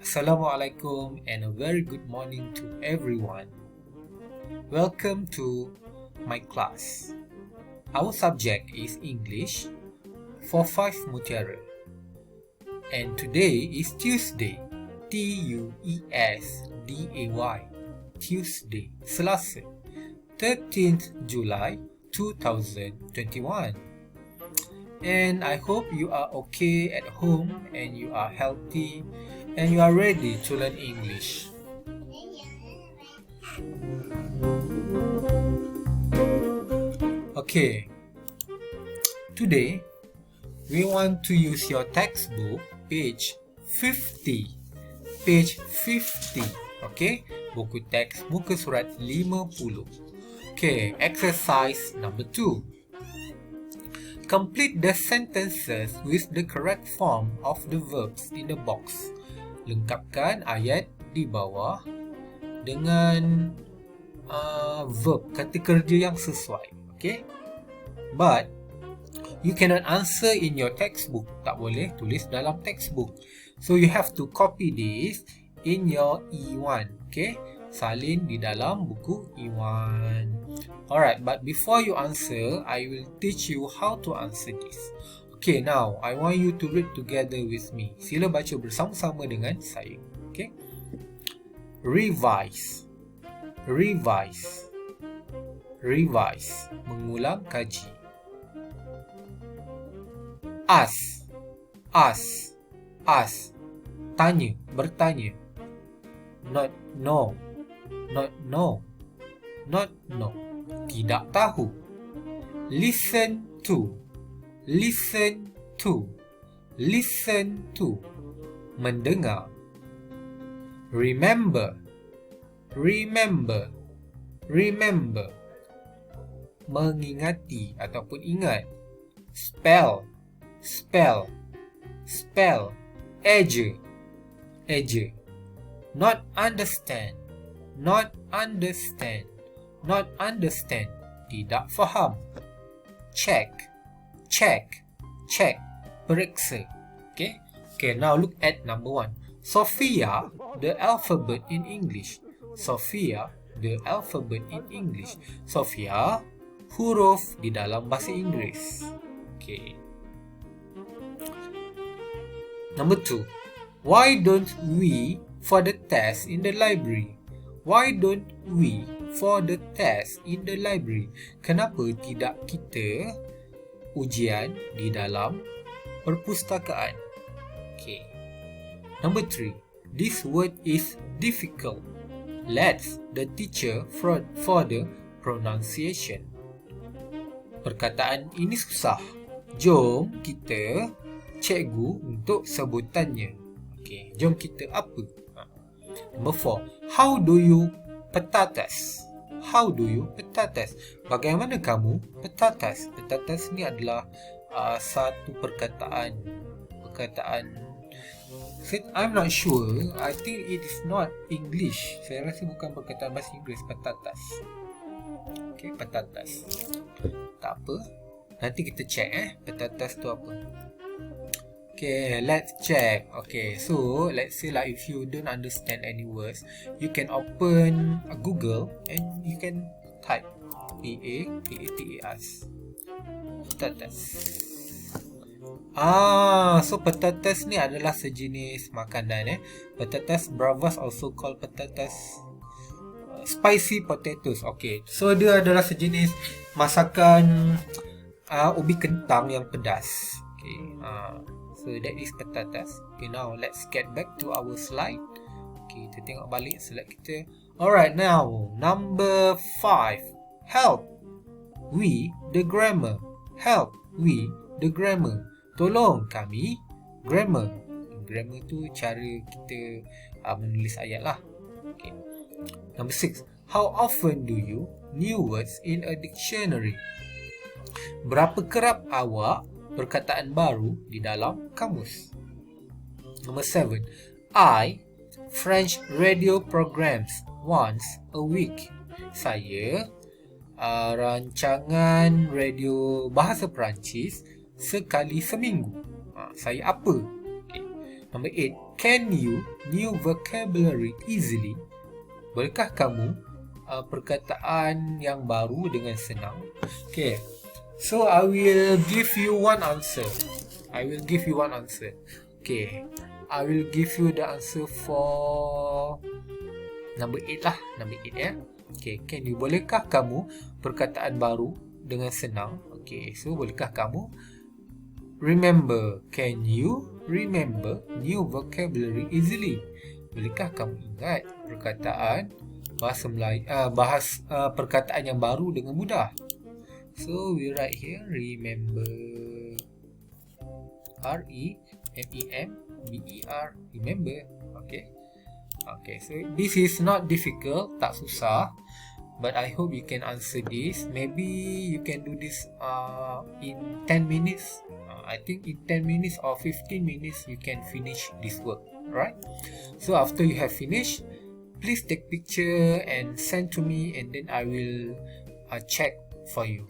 Assalamualaikum and a very good morning to everyone. Welcome to my class. Our subject is English for 5 Mutiara. And today is Tuesday, Tuesday, Tuesday, Selasa, 13th July 2021. And I hope you are okay at home and you are healthy and you are ready to learn English. Okay, today we want to use your textbook, page 50. Page 50, okay? Buku teks muka surat 50. Okay, exercise number 2. Complete the sentences with the correct form of the verbs in the box. Lengkapkan ayat di bawah dengan verb, kata kerja yang sesuai. Okay? But you cannot answer in your textbook. Tak boleh tulis dalam textbook. So you have to copy this in your E1. Okay? Salin di dalam buku E1. Alright, but before you answer, I will teach you how to answer this. Okay, now I want you to read together with me. Sila baca bersama-sama dengan saya. Okay? Revise. Revise. Revise. Mengulang kaji. Ask. Ask. Ask. Tanya, bertanya. Not know. Not know. Not know. Tidak tahu. Listen to. Listen to. Listen to. Mendengar. Remember. Remember. Remember. Mengingati ataupun ingat. Spell. Spell. Spell. Eja. Eja. Not understand. Not understand. Not understand. Tidak faham. Check. Check. Check. Periksa. Okay. Okay, now look at number 1. Sophia, the alphabet in English. Sophia, the alphabet in English. Sophia, huruf di dalam bahasa Inggeris. Okay. Number 2. Why don't we for the test in the library? Why don't we for the test in the library? Kenapa tidak kita ujian di dalam perpustakaan? Okay. Number 3. This word is difficult. Let's the teacher for the pronunciation. Perkataan ini susah. Jom kita cikgu untuk sebutannya. Okay. Jom kita apa? Number 4. How do you petatas? How do you petatas? Bagaimana kamu petatas? Petatas ni adalah satu perkataan. I'm not sure. I think it is not English. Saya rasa bukan perkataan bahasa Inggeris, petatas. Okay, petatas. Tak apa. Nanti kita check petatas tu apa. Okay, let's check. Okay, so let's say like if you don't understand any words, you can open Google and you can type P-A-T-A-T-A-S. Petatas. So petatas ni adalah sejenis makanan Petatas bravas also called petatas spicy potatoes. Okay, so dia adalah sejenis masakan ubi kentang yang pedas. Okay, so that is petatas. Okay, now let's get back to our slide. Okay, kita tengok balik slide kita. Alright, now number 5. Help we the grammar. Help we the grammar. Tolong kami grammar. Grammar tu cara kita menulis ayat lah. Okay. Number 6. How often do you new words in a dictionary? Berapa kerap awak perkataan baru di dalam kamus? Number 7. I French radio programs once a week. Saya rancangan radio bahasa Perancis sekali seminggu. Saya apa? Okay. Number 8. Can you new vocabulary easily? Bolehkah kamu perkataan yang baru dengan senang? Okay. So I will give you one answer. Okay. I will give you the answer for number 8 lah. Number 8 ya. Okay. Can you, bolehkah kamu perkataan baru dengan senang? Okay. So bolehkah kamu remember? Can you remember new vocabulary easily? Bolehkah kamu ingat perkataan bahasa Melayu, perkataan yang baru dengan mudah? So we write here remember. R-E-M-E-M-B-E-R. Remember. Okay. Okay. So this is not difficult. Tak susah. But I hope you can answer this. Maybe you can do this in 10 minutes. I think in 10 minutes or 15 minutes you can finish this work. Right? So after you have finished, please take picture and send to me, and then I will check for you.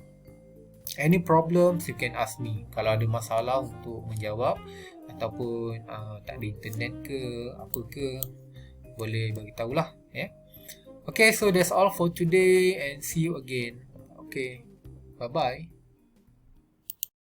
Any problems you can ask me. Kalau ada masalah untuk menjawab ataupun tak ada internet ke apa ke, boleh bagi tahulah ya. Okay, so that's all for today and see you again. Okay. Bye bye.